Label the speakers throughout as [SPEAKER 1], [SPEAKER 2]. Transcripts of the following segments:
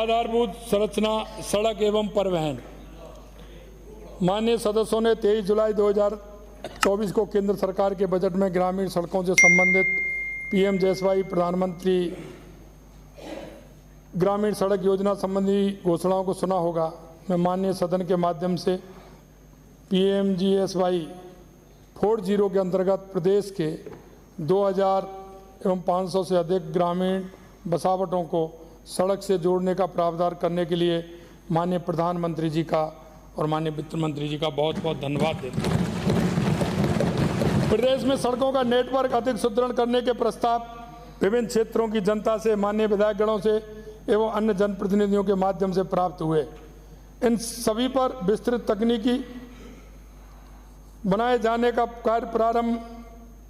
[SPEAKER 1] आधारभूत संरचना, सड़क एवं परिवहन। माननीय सदस्यों ने 23 जुलाई 2024 को केंद्र सरकार के बजट में ग्रामीण सड़कों से संबंधित पीएमजीएसवाई प्रधानमंत्री ग्रामीण सड़क योजना संबंधी घोषणाओं को सुना होगा। मैं माननीय सदन के माध्यम से पीएमजीएसवाई 40 के अंतर्गत प्रदेश के 2500 से अधिक ग्रामीण बसावटों को सड़क से जोड़ने का प्रावधान करने के लिए माननीय प्रधानमंत्री जी का और माननीय वित्त मंत्री जी का बहुत बहुत धन्यवाद देता हूँ। प्रदेश में सड़कों का नेटवर्क अधिक सुदृढ़ करने के प्रस्ताव विभिन्न क्षेत्रों की जनता से, माननीय विधायकगणों से एवं अन्य जनप्रतिनिधियों के माध्यम से प्राप्त हुए। इन सभी पर विस्तृत तकनीकी बनाए जाने का कार्य प्रारंभ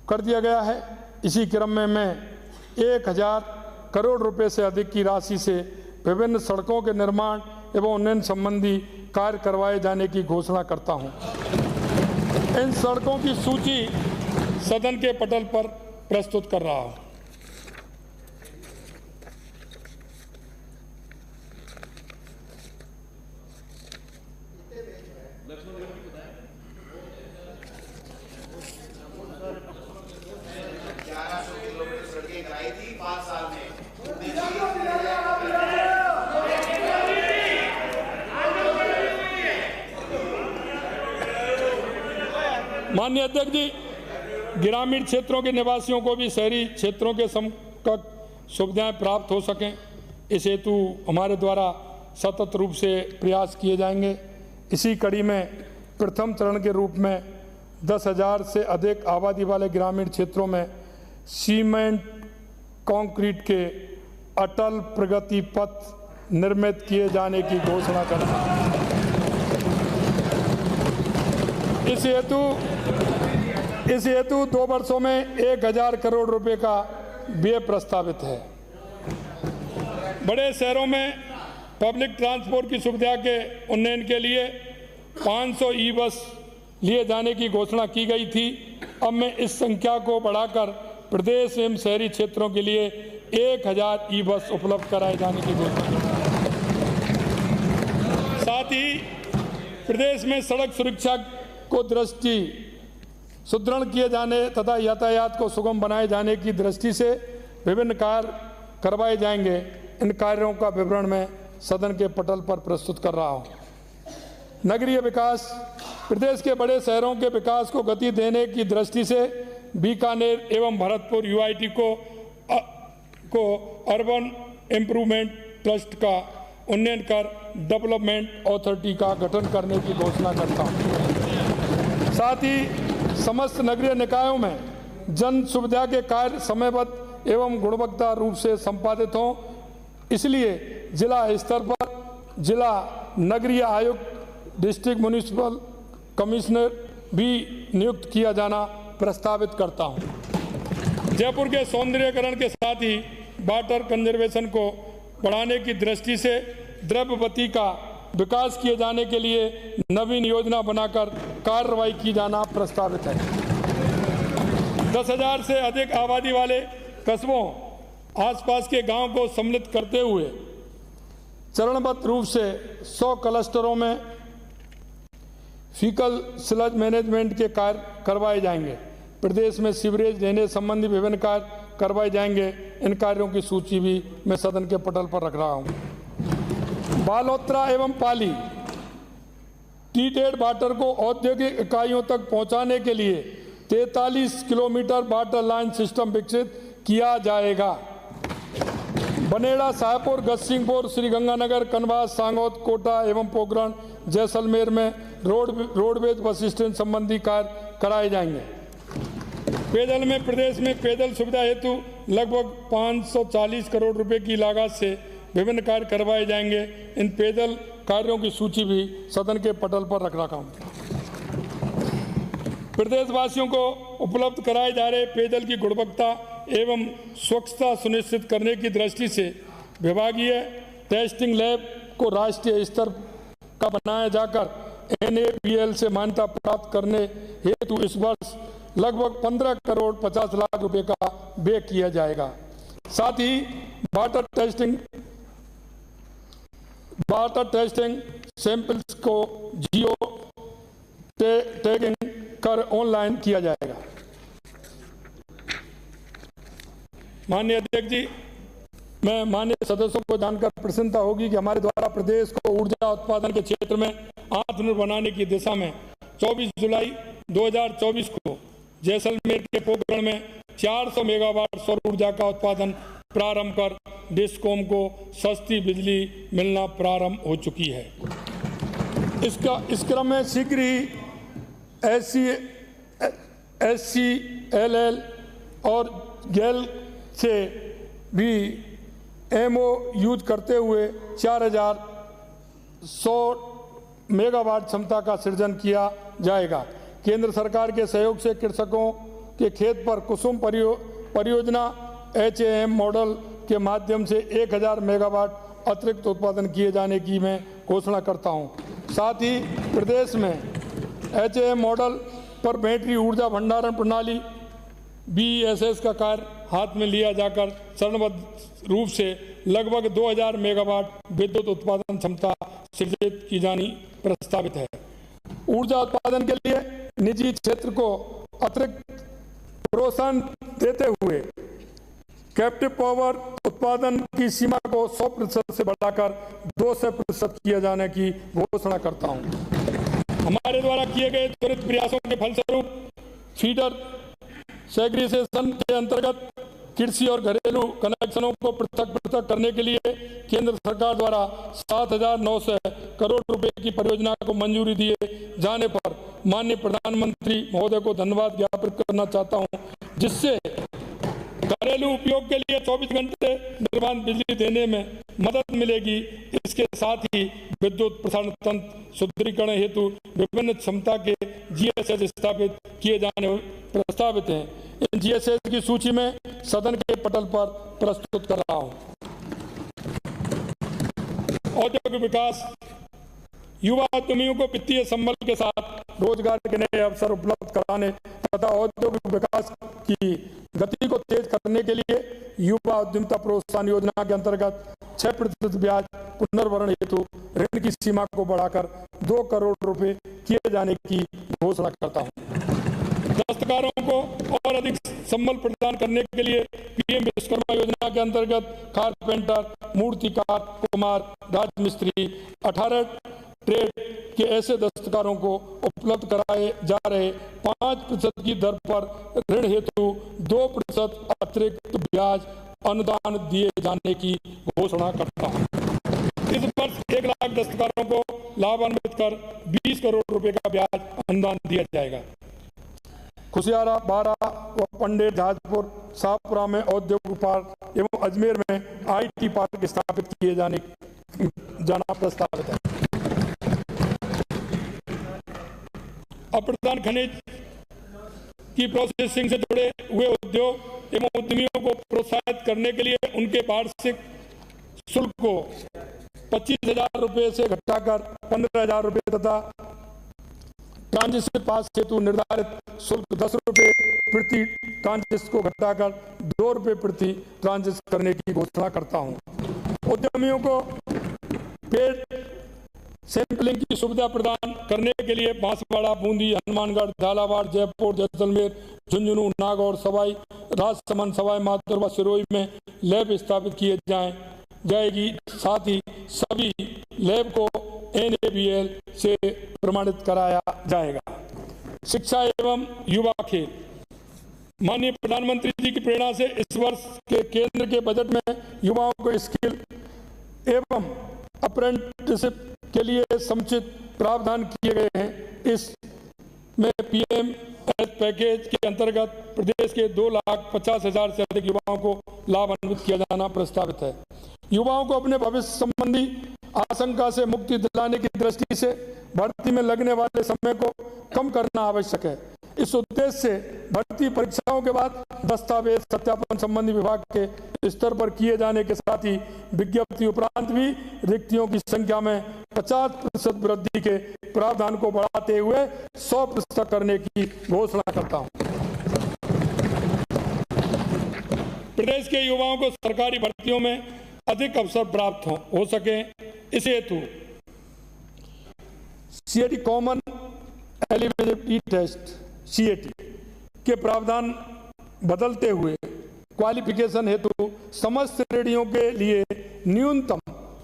[SPEAKER 1] कर दिया गया है। इसी क्रम में मैं 1000 करोड़ रुपए से अधिक की राशि से विभिन्न सड़कों के निर्माण एवं उन्नयन संबंधी कार्य करवाए जाने की घोषणा करता हूं। इन सड़कों की सूची सदन के पटल पर प्रस्तुत कर रहा हूं। माननीय अध्यक्ष जी, ग्रामीण क्षेत्रों के निवासियों को भी शहरी क्षेत्रों के समकक्ष सुविधाएं प्राप्त हो सकें, इस हेतु हमारे द्वारा सतत रूप से प्रयास किए जाएंगे। इसी कड़ी में प्रथम चरण के रूप में 10,000 से अधिक आबादी वाले ग्रामीण क्षेत्रों में सीमेंट कंक्रीट के अटल प्रगति पथ निर्मित किए जाने की घोषणा करता हूं। इस हेतु 2 वर्षों में 1000 करोड़ रुपए का व्यय प्रस्तावित है। बड़े शहरों में पब्लिक ट्रांसपोर्ट की सुविधा के उन्नयन के लिए 500 ई बस लिए जाने की घोषणा की गई थी। अब मैं इस संख्या को बढ़ाकर प्रदेश एवं शहरी क्षेत्रों के लिए 1000 ई बस उपलब्ध कराए जाने की घोषणा की। साथ ही प्रदेश में सड़क सुरक्षा को दृष्टि सुदृढ़ किए जाने तथा यातायात को सुगम बनाए जाने की दृष्टि से विभिन्न कार्य करवाए जाएंगे। इन कार्यों का विवरण मैं सदन के पटल पर प्रस्तुत कर रहा हूं। नगरीय विकास। प्रदेश के बड़े शहरों के विकास को गति देने की दृष्टि से बीकानेर एवं भरतपुर यूआईटी को अर्बन इम्प्रूवमेंट ट्रस्ट का उन्नयन कर डेवलपमेंट अथॉरिटी का गठन करने की घोषणा करता हूँ। साथ ही समस्त नगरीय निकायों में जन सुविधा के कार्य समयबद्ध एवं गुणवत्ता रूप से संपादित हों, इसलिए जिला स्तर पर जिला नगरीय आयुक्त, डिस्ट्रिक्ट म्युनिसिपल कमिश्नर भी नियुक्त किया जाना प्रस्तावित करता हूं। जयपुर के सौंदर्यीकरण के साथ ही वाटर कंजर्वेशन को बढ़ाने की दृष्टि से द्रव्यवती का विकास किए जाने के लिए नवीन योजना बनाकर कार्रवाई की जाना प्रस्तावित है। 10,000 से अधिक आबादी वाले कस्बों, आसपास के गांव को सम्मिलित करते हुए चरणबद्ध रूप से 100 क्लस्टरों में फीकल स्लज मैनेजमेंट के कार्य करवाए जाएंगे। प्रदेश में सीवरेज ड्रेनेज संबंधी विभिन्न कार्य करवाए जाएंगे। इन कार्यों की सूची भी मैं सदन के पटल पर रख रहा हूं। बालोत्रा एवं पाली ट्रीटेड वाटर को औद्योगिक इकाइयों तक पहुंचाने के लिए 43 किलोमीटर वाटर लाइन सिस्टम विकसित किया जाएगा। बनेड़ा, शाहपुर, गजसिंहपुर, श्रीगंगानगर, कनवास, सांगौद, कोटा एवं पोखरण, जैसलमेर में रोडवेज बस स्टैंड संबंधी कार्य कराए जाएंगे। पेयजल में प्रदेश में पेयजल सुविधा हेतु लगभग 540 करोड़ रुपए की लागत से विभिन्न कार्य करवाए जाएंगे। इन पेयजल कार्यों की सूची भी सदन के पटल पर रख रखा हूं। प्रदेशवासियों को उपलब्ध कराए जा रहे पेयजल की गुणवत्ता एवं स्वच्छता सुनिश्चित करने की दृष्टि से विभागीय टेस्टिंग लैब को राष्ट्रीय स्तर का बनाया जाकर NABL से मान्यता प्राप्त करने हेतु इस वर्ष लगभग 15 करोड़ 50 लाख रुपए का व्यय किया जाएगा। साथ ही water testing water testing samples को जियो टैगिंग कर ऑनलाइन किया जाएगा। माननीय अध्यक्ष जी, मैं माननीय सदस्यों को जानकर प्रसन्नता होगी कि हमारे द्वारा प्रदेश को ऊर्जा उत्पादन के क्षेत्र में आत्मनिर्भर बनाने की दिशा में 24 जुलाई 2024 को जैसलमेर के पोखरण में 400 मेगावाट सौर ऊर्जा का उत्पादन प्रारंभ कर डिस्कॉम को सस्ती बिजली मिलना प्रारंभ हो चुकी है। इस क्रम में शीघ्र ही SCLL और गेल से भी MOU करते हुए 4100 मेगावाट क्षमता का सृजन किया जाएगा। केंद्र सरकार के सहयोग से कृषकों के खेत पर कुसुम परियोजना HAM मॉडल के माध्यम से 1000 मेगावाट अतिरिक्त उत्पादन किए जाने की मैं घोषणा करता हूं। साथ ही प्रदेश में HAM मॉडल पर बैटरी ऊर्जा भंडारण प्रणाली BESS का कार्य हाथ में लिया जाकर चरणबद्ध रूप से लगभग 2000 मेगावाट विद्युत उत्पादन क्षमता सृजित की जानी प्रस्तावित है। ऊर्जा उत्पादन के लिए निजी क्षेत्र को अतिरिक्त प्रोत्साहन देते हुए कैप्टिव पावर उत्पादन की सीमा को 100% से बढ़ाकर 200% किए जाने की घोषणा करता हूं। हमारे द्वारा किए गए त्वरित प्रयासों के फलस्वरूप फीडर सेग्रीगेशन के अंतर्गत कृषि और घरेलू कनेक्शनों को पृथक करने के लिए केंद्र सरकार द्वारा 7,900 करोड़ रुपए की परियोजना को मंजूरी दिए जाने पर माननीय प्रधानमंत्री महोदय को धन्यवाद ज्ञापित करना चाहता हूं, जिससे घरेलू उपयोग के लिए 24 घंटे निर्बाध बिजली देने में मदद मिलेगी। इसके साथ ही विद्युत प्रसारण तंत्र सुदृढ़ीकरण हेतु विभिन्न क्षमता के GSS स्थापित किए जाने प्रस्तावित हैं। इन GSS की सूची में सदन के पटल पर प्रस्तुत कर रहा हूं। औद्योगिक विकास, युवा उद्यमियों को वित्तीय संबल के साथ रोजगार के नए अवसर उपलब्ध कराने तथा औद्योगिक विकास की गति को तेज करने के लिए युवा उद्यमिता प्रोत्साहन योजना के अंतर्गत 6% ब्याज पुनर्भरण हेतु ऋण की सीमा को बढ़ाकर 2 करोड़ रुपए किए जाने की घोषणा करता हूं। दस्तकारों को और अधिक संबल प्रदान करने के लिए PM विश्वकर्मा योजना के अंतर्गत कारपेंटर, मूर्तिकार, कुम्हार, राजमिस्त्री 18 ट्रेड के ऐसे दस्तकारों को उपलब्ध कराए जा रहे 5% की दर पर ऋण हेतु 2% अतिरिक्त ब्याज अनुदान दिए जाने की घोषणा करता हूं। इस वर्ष 1 लाख दस्तकारों को लाभान्वित कर 20 करोड़ रुपए का ब्याज अनुदान दिया जाएगा। खुशियारा, बारा व पंडेर, जहाजपुर, शाहपुरा में औद्योगिक पार्क एवं अजमेर में IT पार्क स्थापित किए जाना प्रस्तावित है। अप्रधान खनिज की प्रोसेसिंग से जुड़े हुए उद्योग एवं उद्यमियों को प्रोत्साहित करने के लिए उनके वार्षिक शुल्क को 25,000 रुपये से घटाकर 15,000 रुपये तथा ट्रांजिट पास हेतु निर्धारित शुल्क 10 रुपये प्रति ट्रांजिट को घटाकर 2 रुपये प्रति ट्रांजिट करने की घोषणा करता हूं। उद्यमियों को पेड सैंपलिंग की सुविधा प्रदान करने के लिए बांसवाड़ा, बूंदी, हनुमानगढ़, झालावाड़, जयपुर, जैसलमेर, झुंझुनू, नागौर, सवाई राजसमंद, सवाई माधोपुर व सिरोही में लैब स्थापित किए जाएगी। साथ ही सभी लैब को NABL से प्रमाणित कराया जाएगा। शिक्षा एवं युवा खेल, माननीय प्रधानमंत्री जी की प्रेरणा से इस वर्ष के केंद्र के बजट में युवाओं को स्किल एवं अप्रेंटिसशिप के लिए समुचित प्रावधान किए गए हैं। इसमें PMS पैकेज के अंतर्गत प्रदेश के 2,50,000 से अधिक युवाओं को लाभान्वित किया जाना प्रस्तावित है। युवाओं को अपने भविष्य संबंधी आशंका से मुक्ति दिलाने की दृष्टि से भर्ती में लगने वाले समय को कम करना आवश्यक है। इस उद्देश्य से भर्ती परीक्षाओं के बाद दस्तावेज सत्यापन संबंधी विभाग के स्तर पर किए जाने के साथ ही विज्ञप्ति उपरांत भी रिक्तियों की संख्या में 50% वृद्धि के प्रावधान को बढ़ाते हुए 100% करने की घोषणा करता हूं। प्रदेश के युवाओं को सरकारी भर्तियों में अधिक अवसर प्राप्त हो सके इस हेतु CAT common eligibility test CAT के प्रावधान बदलते हुए क्वालिफिकेशन हेतु समस्त श्रेणियों के लिए न्यूनतम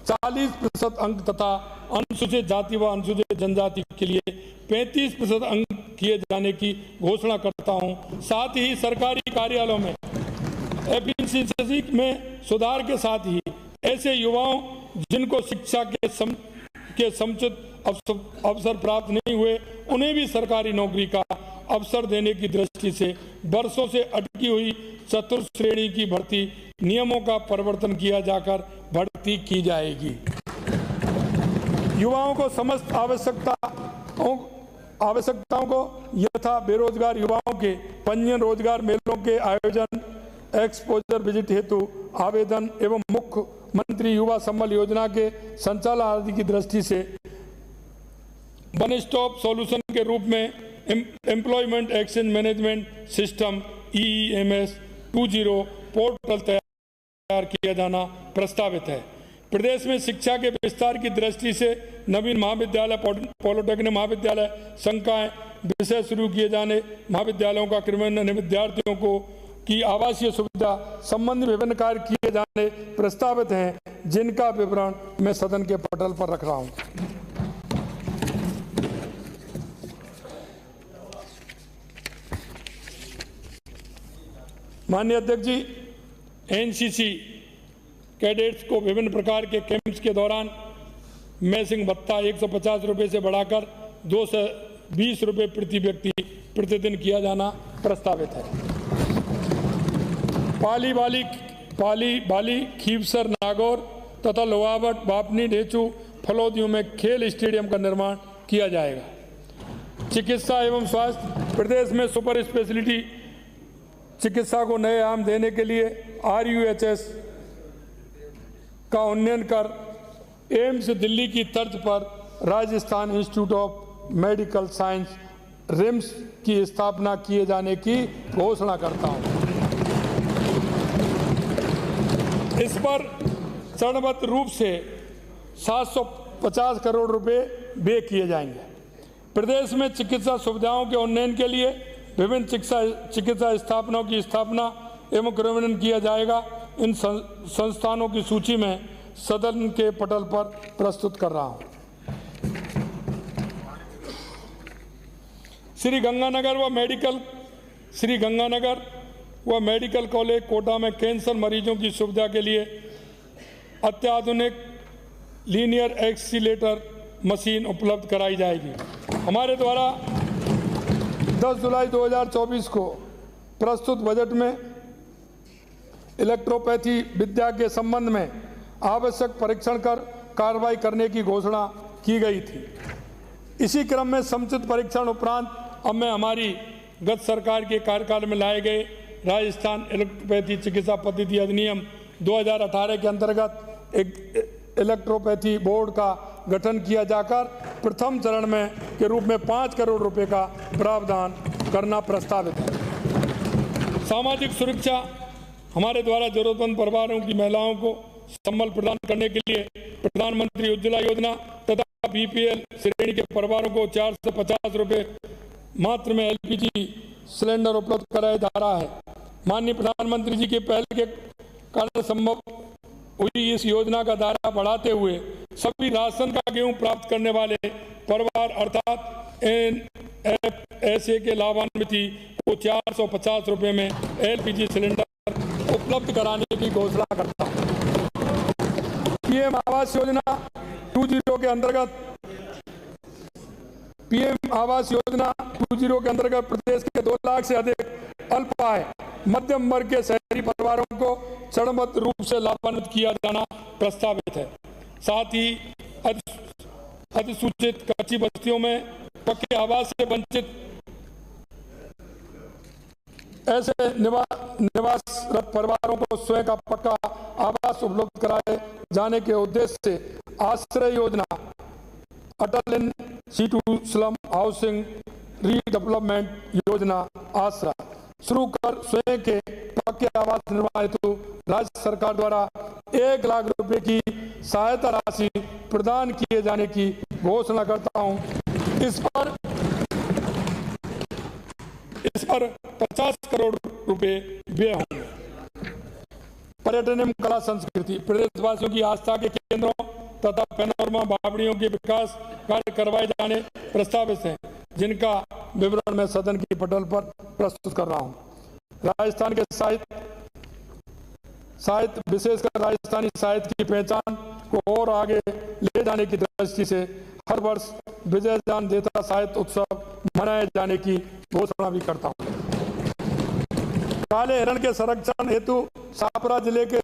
[SPEAKER 1] 40% अंक तथा अनुसूचित जाति व अनुसूचित जनजाति के लिए 35% अंक किए जाने की घोषणा करता हूं। साथ ही सरकारी कार्यालयों में एफिशिएंसी में सुधार के साथ ही ऐसे युवाओं जिनको शिक्षा के समुचित अवसर प्राप्त नहीं हुए उन्हें भी सरकारी नौकरी का अवसर देने की दृष्टि से वर्षों से अटकी हुई चतुर्थ श्रेणी की भर्ती नियमों का परिवर्तन किया जाकर भर्ती की जाएगी। युवाओं को समस्त आवश्यकताओं को यथा बेरोजगार युवाओं के पंजीयन, रोजगार मेलों के आयोजन, एक्सपोजर विजिट हेतु आवेदन एवं मुख्यमंत्री युवा सम्बल योजना के संचालन आदि की दृष्टि से वन स्टॉप सॉल्यूशन के रूप में employment exchange management system EEMS 2.0 portal तैयार किया जाना प्रस्तावित है। प्रदेश में शिक्षा के विस्तार की दृष्टि से नवीन महाविद्यालय, पॉलिटेक्निक महाविद्यालय, संकाय विषय शुरू किए जाने, महाविद्यालयों का क्रियान्वयन, विद्यार्थियों को की आवासीय सुविधा संबंधी विभिन्न कार्य किए जाने प्रस्तावित हैं, जिनका विवरण मैं सदन के पटल पर रख रहा हूं। माननीय अध्यक्ष जी, एनसीसी कैडेट्स को विभिन्न प्रकार के कैंप्स के दौरान मैसिंग भत्ता 150 रुपये से बढ़ाकर 220 रुपये प्रति व्यक्ति प्रतिदिन किया जाना प्रस्तावित है। पाली बाली खीवसर नागौर तथा लोहावट बापनी ढेचू फलोदियों में खेल स्टेडियम का निर्माण किया जाएगा। चिकित्सा एवं स्वास्थ्य, प्रदेश में सुपर स्पेशलिटी चिकित्सा को नए आयाम देने के लिए RUHS का उन्नयन कर एम्स दिल्ली की तर्ज पर Rajasthan institute of medical science RIMS की स्थापना किए जाने की घोषणा करता हूं। इस पर चरणबद्ध रूप से 750 करोड़ रुपए व्यय किए जाएंगे। प्रदेश में चिकित्सा सुविधाओं के उन्नयन के लिए विभिन्न चिकित्सा स्थापनाओं की स्थापना एवं क्रियान्वयन किया जाएगा। इन संस्थानों की सूची में सदन के पटल पर प्रस्तुत कर रहा हूं। श्री गंगानगर व मेडिकल कॉलेज कोटा में कैंसर मरीजों की सुविधा के लिए अत्याधुनिक लीनियर एक्सीलेटर मशीन उपलब्ध कराई जाएगी। हमारे द्वारा 10 जुलाई 2024 को प्रस्तुत बजट में इलेक्ट्रोपैथी विद्या के संबंध में आवश्यक परीक्षण कर कार्रवाई करने की घोषणा की गई थी। इसी क्रम में समुचित परीक्षण उपरांत अब मैं हमारी गत सरकार के कार्यकाल में लाए गए राजस्थान इलेक्ट्रोपैथी चिकित्सा पद्धति अधिनियम 2018 के अंतर्गत एक इलेक्ट्रोपैथी बोर्ड का गठन किया जाकर प्रथम चरण में के रूप में 5 करोड़ रुपए का प्रावधान करना प्रस्तावित है। सामाजिक सुरक्षा, हमारे द्वारा जरूरतमंद परिवारों की महिलाओं को संबल प्रदान करने के लिए प्रधानमंत्री उज्ज्वला योजना तथा BPL श्रेणी के परिवारों को 450 रुपये मात्र में LPG सिलेंडर उपलब्ध कराया जा रहा है। माननीय प्रधानमंत्री जी के पहल के कारण संभव हुई इस योजना का दायरा बढ़ाते हुए सभी राशन का गेहूं प्राप्त करने वाले परिवार अर्थात NFSA के लाभान्वित को 450 रुपये में LPG सिलेंडर उपलब्ध कराने की घोषणा करता हूं। PM आवास योजना 2.0 के अंतर्गत प्रदेश के 2 लाख से अधिक अल्प आय मध्यम वर्ग के शहरी परिवारों को चरणबद्ध रूप से लाभान्वित किया जाना प्रस्तावित है। साथ ही अधिसूचित कच्ची बस्तियों में पक्के आवास से वंचित ऐसे निवासरत परिवारों को स्वयं का पक्का आवास उपलब्ध कराए जाने के उद्देश्य से आश्रय योजना, Atal in situ slum housing redevelopment योजना आसरा शुरू कर स्वयं के पक्के आवास निर्माण हेतु राज्य सरकार द्वारा 1 लाख रुपए की सहायता राशि प्रदान किए जाने की घोषणा करता हूं। इस पर 50 करोड़ रुपए व्यय होंगे। पर्यटन एवं कला संस्कृति, प्रदेशवासियों की आस्था के केंद्रों तथा पैनोरमा बावड़ियों के विकास कार्य करवाए जाने प्रस्तावित हैं, जिनका विवरण मैं सदन की पटल पर प्रस्तुत कर रहा हूं। राजस्थान के साहित्य विशेषकर राजस्थानी साहित्य की पहचान को और आगे ले जाने की दृष्टि से हर वर्ष विजयजान देता साहित्य उत्सव मनाए जाने की घोषणा भी करता हूं। काले हिरण के संरक्षण हेतु छापरा जिले के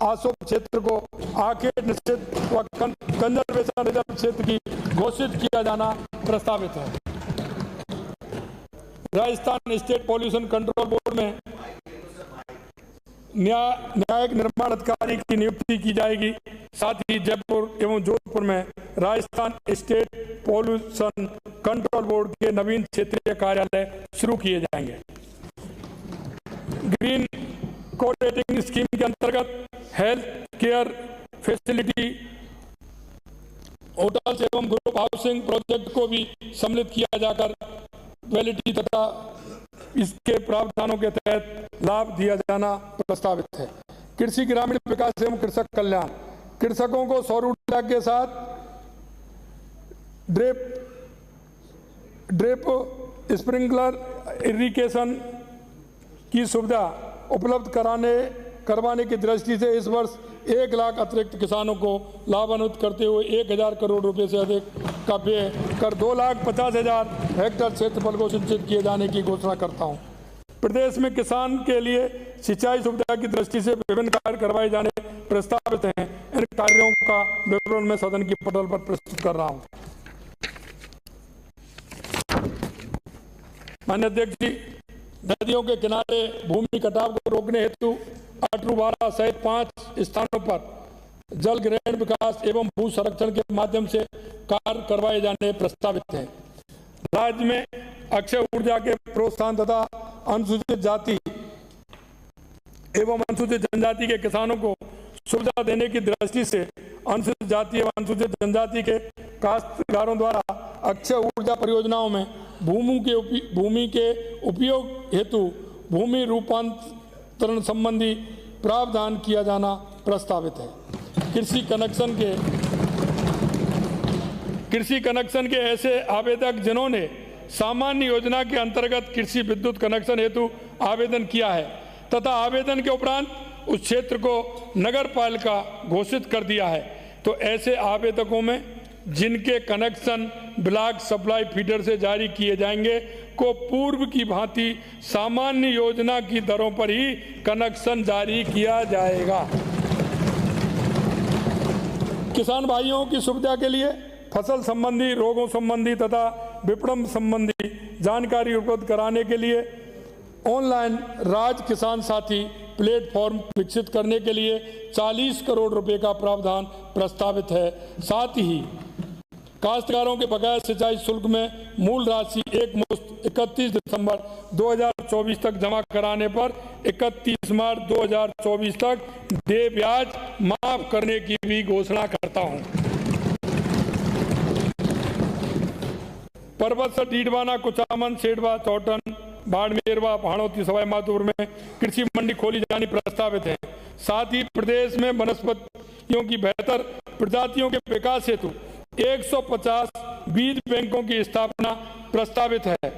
[SPEAKER 1] आसोप क्षेत्र को आखेट निषेध व कंजरवेशन रिजर्व क्षेत्र की घोषित किया जाना प्रस्तावित है। Rajasthan state pollution control board में न्यायिक निर्माण अधिकारी की नियुक्ति की जाएगी। साथ ही जयपुर एवं जोधपुर में Rajasthan state pollution control board के नवीन क्षेत्रीय कार्यालय शुरू किए जाएंगे। ग्रीन कोड रेटिंग स्कीम के अंतर्गत हेल्थ केयर फैसिलिटी, होटल्स एवं ग्रुप हाउसिंग प्रोजेक्ट को भी सम्मिलित किया जाकर क्वालिटी तथा इसके प्रावधानों के तहत लाभ दिया जाना प्रस्तावित है। कृषि ग्रामीण विकास एवं कृषक कल्याण, कृषकों को सौर ऊर्जा के साथ ड्रिप स्प्रिंकलर इरिगेशन की सुविधा उपलब्ध करवाने की दृष्टि से इस वर्ष 1 लाख अतिरिक्त किसानों को लाभान्वित करते हुए 1000 करोड़ रुपए से अधिक का व्यय कर 2,50,000 हेक्टेयर क्षेत्रफल को सिंचित किए जाने की घोषणा करता हूं। प्रदेश में किसान के लिए सिंचाई सुविधा की दृष्टि से विभिन्न कार्य करवाए जाने प्रस्तावित हैं। इन कार्यों का विवरण मैं सदन की पटल पर प्रस्तुत कर रहा हूं। माननीय अध्यक्ष जी, नदियों के किनारे भूमि कटाव को रोकने हेतु अटरूवाड़ा सहित 5 स्थानों पर जल ग्रहण विकास एवं भू संरक्षण के माध्यम से कार्य करवाए जाने प्रस्तावित हैं। राज्य में अक्षय ऊर्जा के प्रोत्साहन तथा अनुसूचित जाति एवं अनुसूचित जनजाति के किसानों को सुविधा देने की दृष्टि से अनुसूचित जाति एवं अनुसूचित जनजाति के काश्तकारों द्वारा अक्षय ऊर्जा परियोजनाओं में भूमि के उपयोग हेतु भूमि रूपांतरण संबंधी प्रावधान किया जाना प्रस्तावित है। कृषि कनेक्शन के ऐसे आवेदक जिन्होंने सामान्य योजना के अंतर्गत कृषि विद्युत कनेक्शन हेतु आवेदन किया है तथा आवेदन के उपरांत उस क्षेत्र को नगर पालिका घोषित कर दिया है, तो ऐसे आवेदकों में जिनके कनेक्शन ब्लॉक सप्लाई फीडर से जारी किए जाएंगे को पूर्व की भांति सामान्य योजना की दरों पर ही कनेक्शन जारी किया जाएगा। किसान भाइयों की सुविधा के लिए फसल संबंधी, रोगों संबंधी तथा विपणन संबंधी जानकारी उपलब्ध कराने के लिए ऑनलाइन राज किसान साथी प्लेटफॉर्म विकसित करने के लिए 40 करोड़ रुपए का प्रावधान प्रस्तावित है। साथ ही काश्तकारों के बकाया सिंचाई शुल्क में मूल राशि एक मुश्त 31 दिसंबर 2024 तक जमा कराने पर 31 मार्च 2024 तक दे ब्याज माफ करने की भी घोषणा करता हूं। पर्वत डीडवाना, कुचामन, सेडवा, चौटन, बाड़मेर व भाणोती सवाई माधोपुर में कृषि मंडी खोली जानी प्रस्तावित है। साथ ही प्रदेश में वनस्पतियों की बेहतर प्रजातियों के विकास हेतु 150 बीज बैंकों की स्थापना प्रस्तावित है।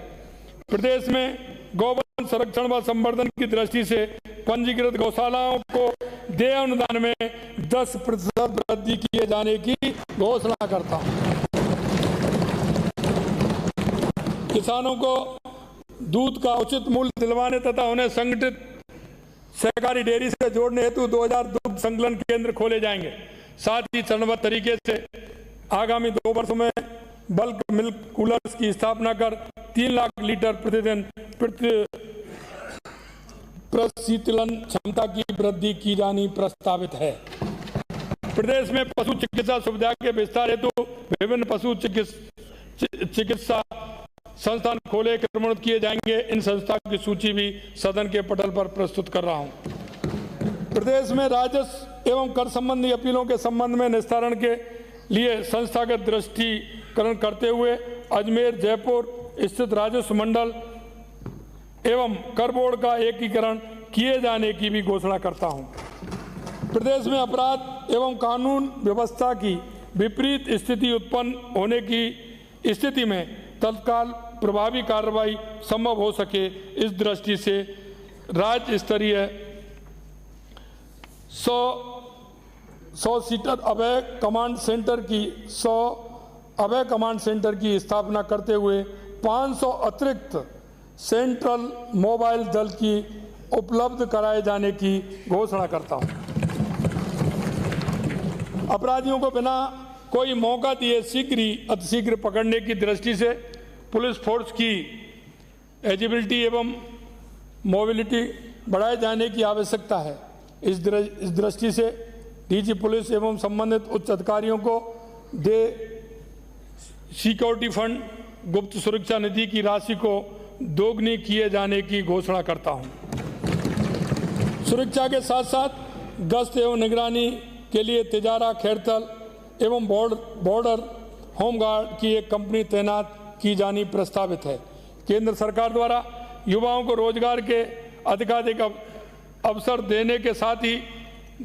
[SPEAKER 1] प्रदेश में गौवन संरक्षण व संवर्धन की दृष्टि से पंजीकृत गौशालाओं को देय अनुदान में 10% वृद्धि किए जाने की घोषणा करता हूं। किसानों को दूध का उचित मूल्य दिलवाने तथा उन्हें संगठित सहकारी डेयरी से जोड़ने हेतु 2000 दुग्ध संकलन केंद्र खोले जाएंगे। साथ ही चरणबद्ध तरीके से आगामी 2 वर्षों में बल्क मिल्क कूलर्स की स्थापना कर 3 लाख लीटर प्रतिदिन प्रशीतलन क्षमता की वृद्धि की जानी प्रस्तावित है। प्रदेश में पशु चिकित्सा सुविधा के विस्तार हेतु विभिन्न पशु चिकित्सा संस्थान खोले क्रमोन्नत किए जाएंगे। इन संस्थाओं की सूची भी सदन के पटल पर प्रस्तुत कर रहा हूं। प्रदेश में राजस्व एवं कर संबंधी अपीलों के संबंध में निस्तारण के लिए संस्थागत दृष्टिकरण करते हुए अजमेर जयपुर स्थित राजस्व मंडल एवं कर बोर्ड का एकीकरण किए जाने की भी घोषणा करता हूं। प्रदेश में अपराध एवं कानून व्यवस्था की विपरीत स्थिति उत्पन्न होने की स्थिति में तत्काल प्रभावी कार्रवाई संभव हो सके, इस दृष्टि से राज्य स्तरीय 100 सीटर अभय कमांड सेंटर की स्थापना करते हुए 500 अतिरिक्त सेंट्रल मोबाइल दल की उपलब्ध कराए जाने की घोषणा करता हूं। अपराधियों को बिना कोई मौका दिए शीघ्र ही अतिशीघ्र पकड़ने की दृष्टि से पुलिस फोर्स की एजिबिलिटी एवं मोबिलिटी बढ़ाए जाने की आवश्यकता है। इस दृष्टि से डीजी पुलिस एवं संबंधित उच्च अधिकारियों को सिक्योरिटी फंड गुप्त सुरक्षा निधि की राशि को दोगुनी किए जाने की घोषणा करता हूं। सुरक्षा के साथ साथ गश्त एवं निगरानी के लिए तिजारा खैरतल एवं बॉर्डर होमगार्ड की एक कंपनी तैनात की जानी प्रस्तावित है। केंद्र सरकार द्वारा युवाओं को रोजगार के अधिकाधिक अवसर देने के साथ ही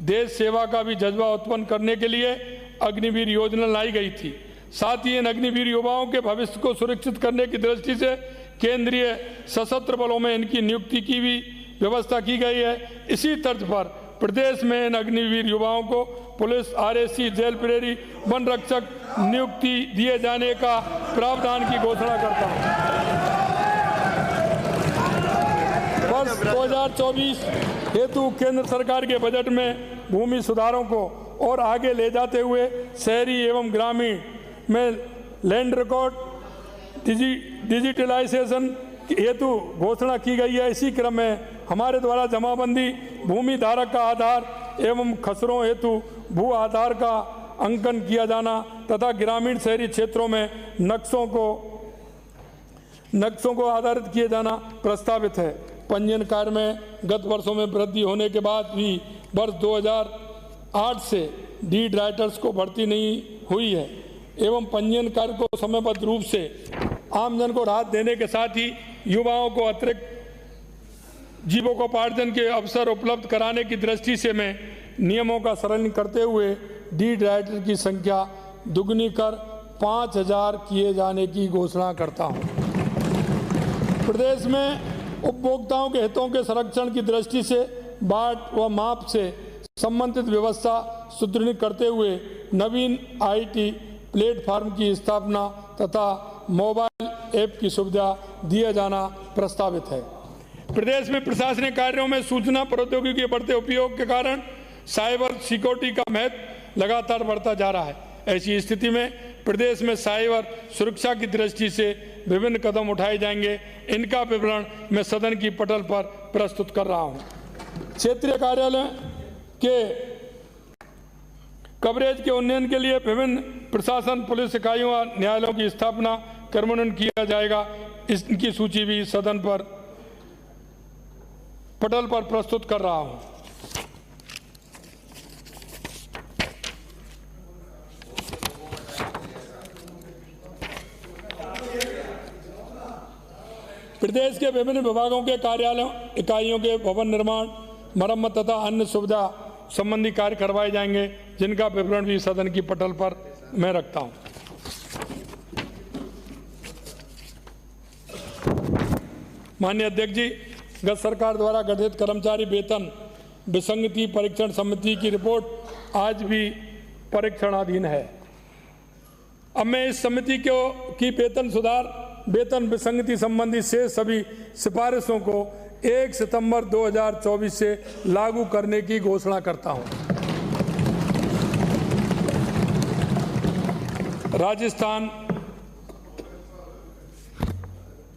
[SPEAKER 1] देश सेवा का भी जज्बा उत्पन्न करने के लिए अग्निवीर योजना लाई गई थी। साथ ही इन अग्निवीर युवाओं के भविष्य को सुरक्षित करने की दृष्टि से केंद्रीय सशस्त्र बलों में इनकी नियुक्ति की भी व्यवस्था की गई है। इसी तर्ज पर प्रदेश में इन अग्निवीर युवाओं को पुलिस, आरएसी, जेल प्रहरी, वन रक्षक नियुक्ति दिए जाने का प्रावधान की घोषणा करता हूं। वर्ष 2024 हेतु केंद्र सरकार के बजट में भूमि सुधारों को और आगे ले जाते हुए शहरी एवं ग्रामीण में लैंड रिकॉर्ड डिजिटलाइजेशन हेतु घोषणा की गई है। इसी क्रम में हमारे द्वारा जमाबंदी, भूमि धारक का आधार एवं खसरों हेतु भू आधार का अंकन किया जाना तथा ग्रामीण शहरी क्षेत्रों में नक्शों को आधारित किए जाना प्रस्तावित है। पंजीयन कार्य में गत वर्षों में वृद्धि होने के बाद भी वर्ष 2008 से डीड राइटर्स को भर्ती नहीं हुई है एवं पंजीयन कार्य को समयबद्ध रूप से आमजन को राहत देने के साथ ही युवाओं को अतिरिक्त जीविकोपार्जन के अवसर उपलब्ध कराने की दृष्टि से मैं नियमों का सरलीकरण करते हुए डीड राइटर की संख्या दुगनी कर 5000 किए जाने की घोषणा करता हूं। प्रदेश में उपभोक्ताओं के हितों के संरक्षण की दृष्टि से बाट व माप से संबंधित व्यवस्था सुदृढ़ करते हुए नवीन आईटी प्लेटफॉर्म की स्थापना तथा मोबाइल ऐप की सुविधा दिया जाना प्रस्तावित है। प्रदेश में प्रशासनिक कार्यों में सूचना प्रौद्योगिकी के बढ़ते उपयोग के कारण साइबर सिक्योरिटी का महत्व लगातार बढ़ता जा रहा है। ऐसी स्थिति में प्रदेश में साइबर सुरक्षा की दृष्टि से विभिन्न कदम उठाए जाएंगे। इनका विवरण मैं सदन की पटल पर प्रस्तुत कर रहा हूं। क्षेत्रीय कार्यालय के कवरेज के उन्नयन के लिए विभिन्न प्रशासन, पुलिस इकाइयों और न्यायालयों की स्थापना क्रमोन्नत किया जाएगा। इसकी सूची भी सदन पर पटल पर प्रस्तुत कर रहा हूं। प्रदेश के विभिन्न विभागों के कार्यालयों, इकाइयों के भवन निर्माण, मरम्मत तथा अन्य सुविधा संबंधी कार्य करवाए जाएंगे, जिनका विवरण भी सदन की पटल पर मैं रखता हूं। माननीय अध्यक्ष जी, गत सरकार द्वारा गठित कर्मचारी वेतन विसंगति परीक्षण समिति की रिपोर्ट आज भी परीक्षणाधीन है। अब मैं इस समिति की वेतन विसंगति संबंधी से सभी सिफारिशों को 1 सितंबर 2024 से लागू करने की घोषणा करता हूं। Rajasthan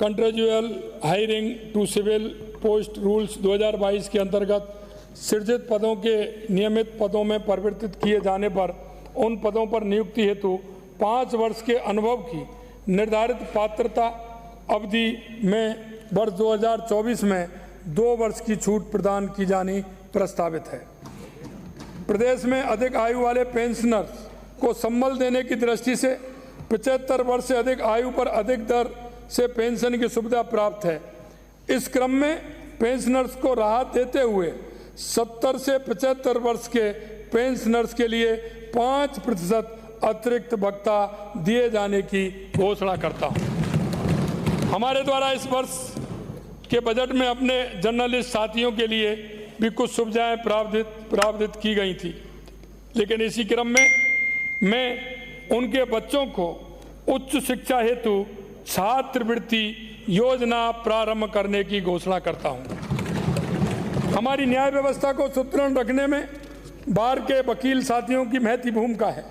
[SPEAKER 1] contractual hiring to civil post rules 2022 के अंतर्गत सृजित पदों के नियमित पदों में परिवर्तित किए जाने पर उन पदों पर नियुक्ति हेतु 5 वर्ष के अनुभव की निर्धारित पात्रता अवधि में वर्ष 2024 में 2 वर्ष की छूट प्रदान की जानी प्रस्तावित है। प्रदेश में अधिक आयु वाले पेंशनर्स को संबल देने की दृष्टि से 75 वर्ष से अधिक आयु पर अधिक दर से पेंशन की सुविधा प्राप्त है। इस क्रम में पेंशनर्स को राहत देते हुए 70 से 75 वर्ष के पेंशनर्स के लिए 5% अतिरिक्त भत्ता दिए जाने की घोषणा करता हूं। हमारे द्वारा इस वर्ष के बजट में अपने जर्नलिस्ट साथियों के लिए भी कुछ सुविधाएं प्रावधानित की गई थी, लेकिन इसी क्रम में मैं उनके बच्चों को उच्च शिक्षा हेतु छात्रवृत्ति योजना प्रारंभ करने की घोषणा करता हूं। हमारी न्याय व्यवस्था को सुदृढ़ रखने में बार के वकील साथियों की महती भूमिका है।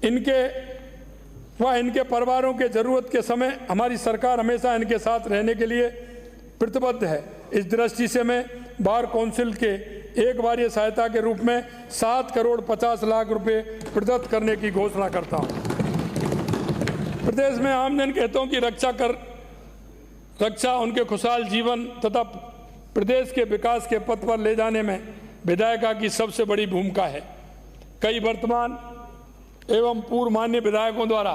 [SPEAKER 1] इनके परिवारों के जरूरत के समय हमारी सरकार हमेशा इनके साथ रहने के लिए प्रतिबद्ध है। इस दृष्टि से मैं बार काउंसिल के एक बारीय सहायता के रूप में 7 करोड़ 50 लाख रुपए प्रदत्त करने की घोषणा करता हूं। प्रदेश में आमजन के हितों की रक्षा उनके खुशहाल जीवन तथा प्रदेश के विकास के पथ पर ले जाने में विधायिका की सबसे बड़ी भूमिका है। कई वर्तमान एवं पूर्व माननीय विधायकों द्वारा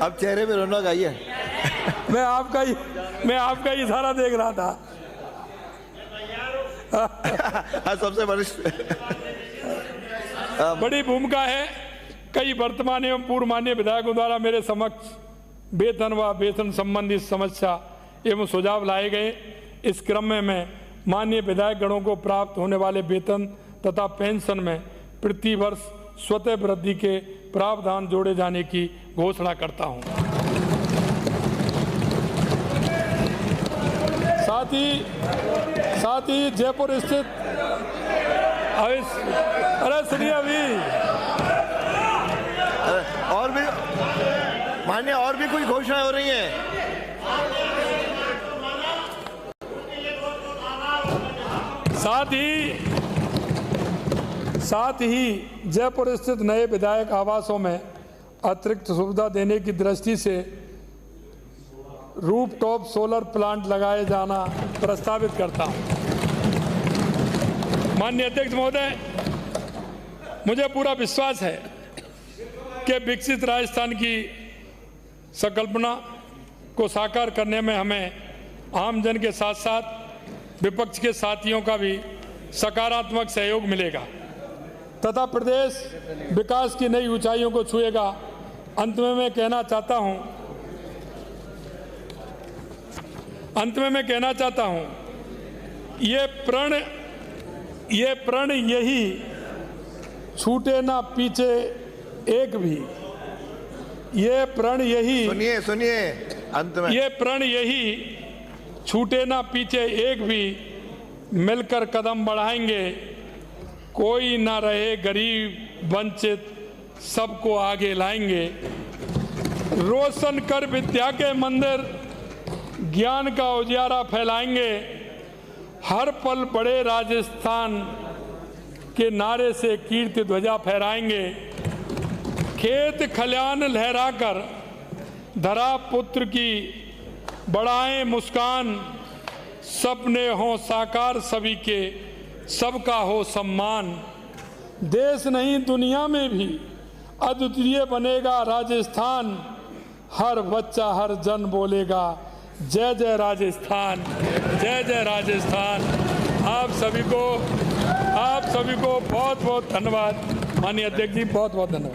[SPEAKER 2] अब चेहरे में रौनक आई है।
[SPEAKER 1] मैं आपका ही इशारा देख रहा था।
[SPEAKER 2] सबसे वरिष्ठ
[SPEAKER 1] बड़ी भूमिका है। कई वर्तमान एवं पूर्व माननीय विधायकों द्वारा मेरे समक्ष वेतन व वेतन संबंधी समस्या एवं सुझाव लाए गए। इस क्रम में मैं माननीय विधायक गणों को प्राप्त होने वाले वेतन तथा पेंशन में प्रति वर्ष स्वतः वृद्धि के प्रावधान जोड़े जाने की घोषणा करता हूं। साथ ही जयपुर स्थित अरे सुनिए अभी
[SPEAKER 2] और भी मान्य और भी कुछ घोषणाएं हो रही हैं।
[SPEAKER 1] साथ ही जयपुर स्थित नए विधायक आवासों में अतिरिक्त सुविधा देने की दृष्टि से रूफटॉप सोलर प्लांट लगाए जाना प्रस्तावित करता हूं। माननीय अध्यक्ष महोदय, मुझे पूरा विश्वास है कि विकसित राजस्थान की संकल्पना को साकार करने में हमें आमजन के साथ साथ विपक्ष के साथियों का भी सकारात्मक सहयोग मिलेगा तथा प्रदेश विकास की नई ऊंचाइयों को छुएगा। अंत में मैं कहना चाहता हूं ये प्रण यही छूटे ना पीछे एक भी। ये प्रण यही
[SPEAKER 2] सुनिए अंत में
[SPEAKER 1] ये प्रण यही छूटे ना पीछे एक भी। मिलकर कदम बढ़ाएंगे, कोई ना रहे गरीब वंचित, सबको आगे लाएंगे। रोशन कर विद्या के मंदिर, ज्ञान का उजियारा फैलाएंगे। हर पल बड़े राजस्थान के नारे से कीर्ति ध्वजा फहराएंगे। खेत खलियान लहराकर धरा पुत्र की बढ़ाएं मुस्कान। सपने हो साकार सभी के, सबका हो सम्मान। देश नहीं दुनिया में भी अद्वितीय बनेगा राजस्थान। हर बच्चा हर जन बोलेगा जय जय राजस्थान, जय जय राजस्थान। आप सभी को बहुत बहुत धन्यवाद। माननीय अध्यक्ष जी, बहुत बहुत धन्यवाद।